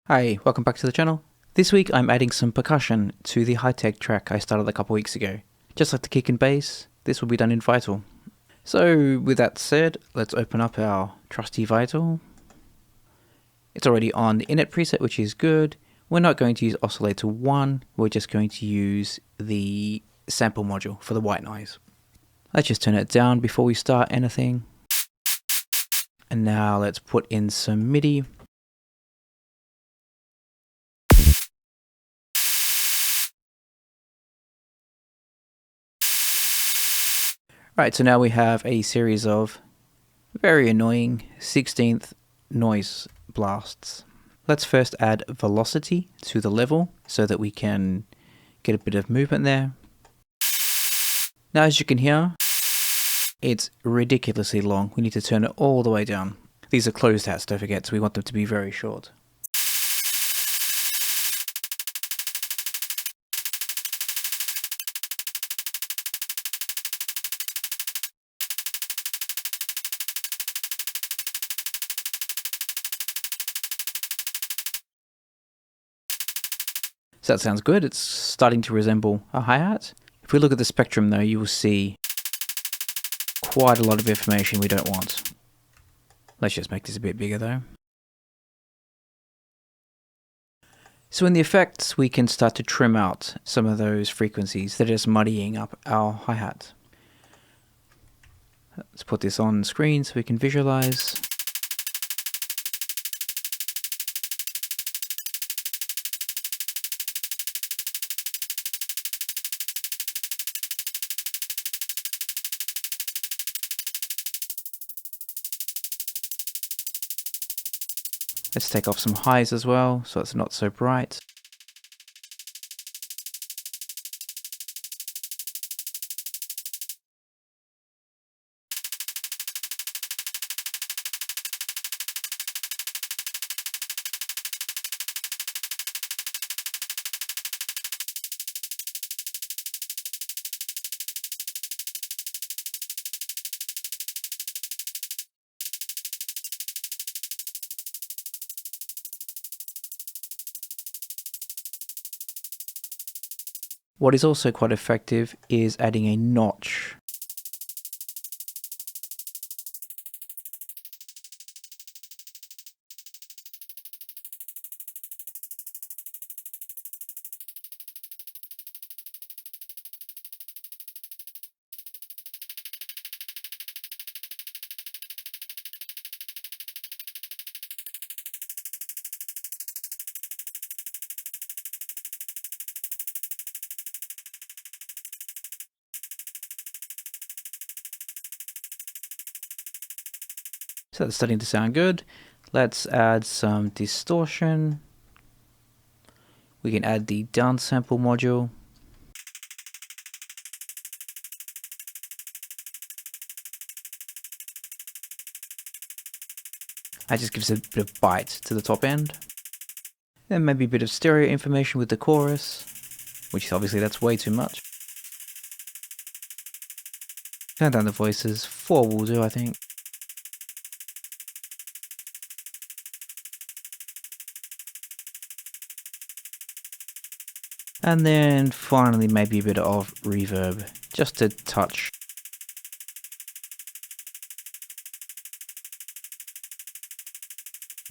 Hi, welcome back to the channel. This week I'm adding some percussion to the Hitech track I started a couple weeks ago. Just like the kick and bass, this will be done in Vital. So with that said, let's open up our trusty Vital. It's already on the init preset, which is good. We're not going to use oscillator 1, we're just going to use the sample module for the white noise. Let's just turn it down before we start anything. And now let's put in some MIDI. Right, so now we have a series of very annoying 16th noise blasts. Let's first add velocity to the level so that we can get a bit of movement there. Now as you can hear, it's ridiculously long. We need to turn it all the way down. These are closed hats, don't forget, so we want them to be very short. So that sounds good. It's starting to resemble a hi-hat. If we look at the spectrum though, you will see quite a lot of information we don't want. Let's just make this a bit bigger though. So in the effects, we can start to trim out some of those frequencies that are just muddying up our hi-hat. Let's put this on screen so we can visualize. Let's take off some highs as well, so it's not so bright. What is also quite effective is adding a notch. So that's starting to sound good. Let's add some distortion. We can add the downsample module. That just gives a bit of bite to the top end. Then maybe a bit of stereo information with the chorus, which obviously that's way too much. Turn down the voices, 4 will do I think. And then finally maybe a bit of reverb, just a touch.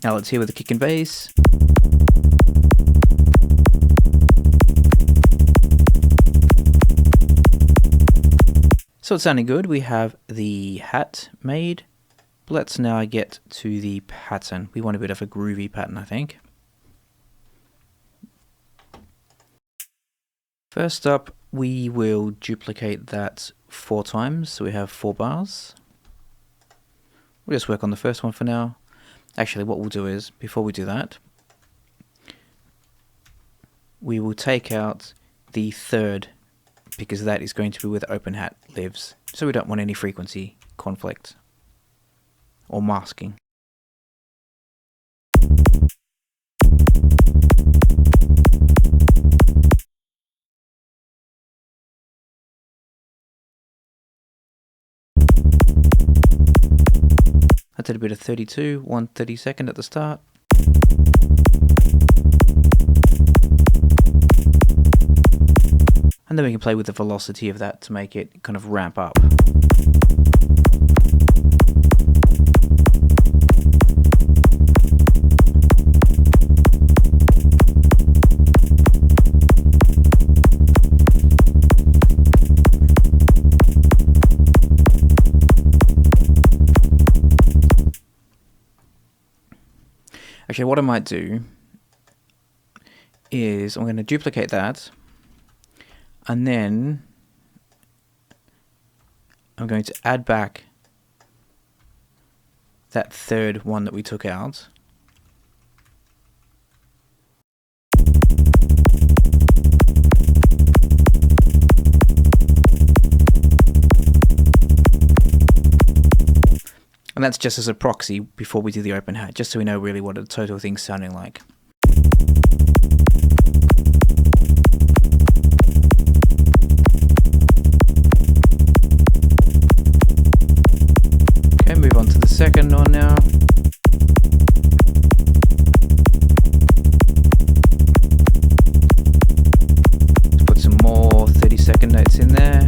Now let's hear with the kick and bass. So it's sounding good. We have the hat made. Let's now get to the pattern. We want a bit of a groovy pattern, I think. First up, we will duplicate that 4 times, so we have 4 bars. We'll just work on the first one for now. Actually, what we'll do is, before we do that, we will take out the 3rd, because that is going to be where the open hat lives. So we don't want any frequency conflict or masking. I did a bit of 32, 1/32 at the start. And then we can play with the velocity of that to make it kind of ramp up. Actually, what I might do is I'm going to duplicate that, and then I'm going to add back that third one that we took out. And that's just as a proxy before we do the open hat, just so we know really what the total thing's sounding like. Okay, move on to the second one now. Let's put some more 30-second notes in there.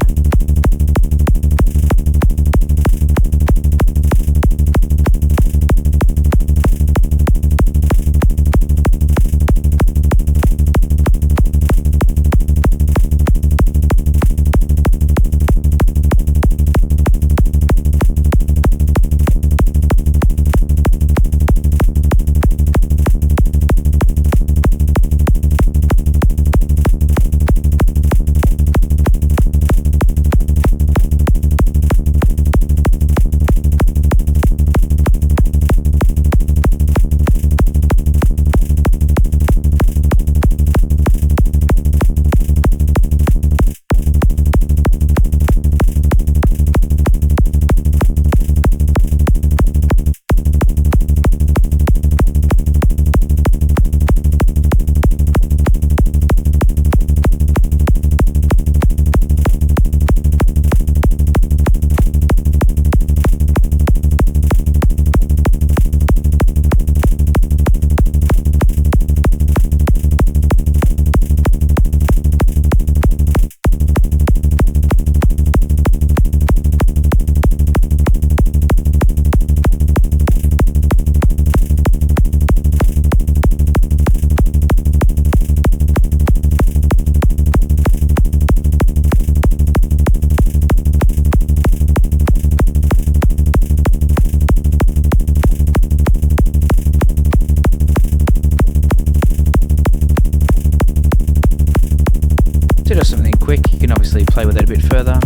To do something quick, you can obviously play with it a bit further.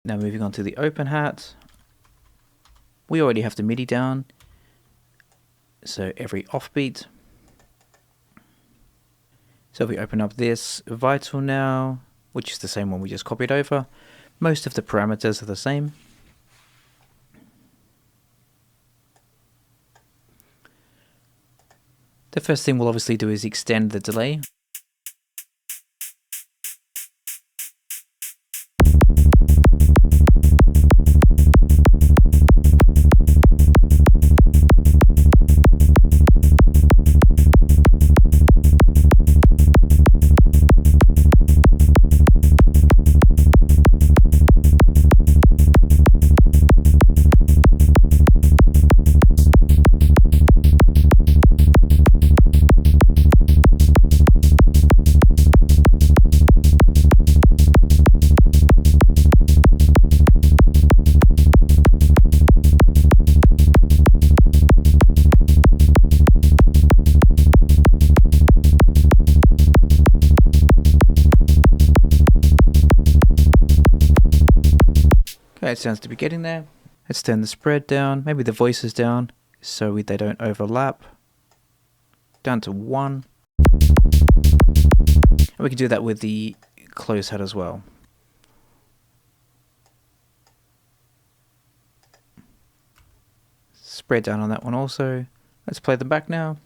Now moving on to the open hat. We already have the MIDI down, so every offbeat. So if we open up this Vital now, which is the same one we just copied over, most of the parameters are the same. The first thing we'll obviously do is extend the delay. Okay, it sounds to be getting there. Let's turn the spread down, maybe the voices down, so they don't overlap. Down to 1. And we can do that with the close hat as well. Spread down on that one also. Let's play them back now.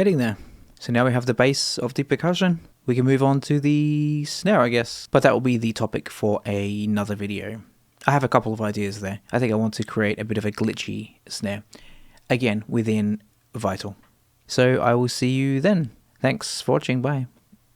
getting there. So now we have the base of the percussion. We can move on to the snare, I guess. But that will be the topic for another video. I have a couple of ideas there. I think I want to create a bit of a glitchy snare. Again, within Vital. So I will see you then. Thanks for watching. Bye.